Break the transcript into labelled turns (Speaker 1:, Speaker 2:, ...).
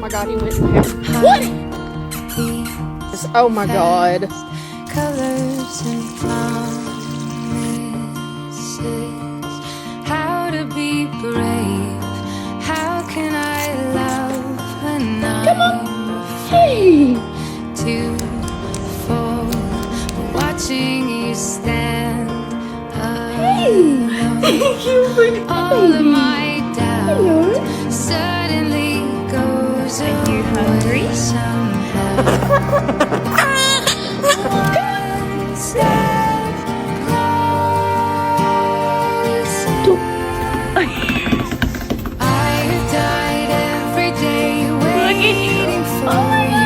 Speaker 1: my god, he went in there. What? Oh my god.
Speaker 2: Colors and promises. How to be brave. How can I love when I'm
Speaker 1: Hey.
Speaker 2: to fall? Watching you stand alone.
Speaker 1: Thank you for
Speaker 2: All of my doubt suddenly goes away. Are you hungry? Somehow. One step closer. I have died every day waiting for you.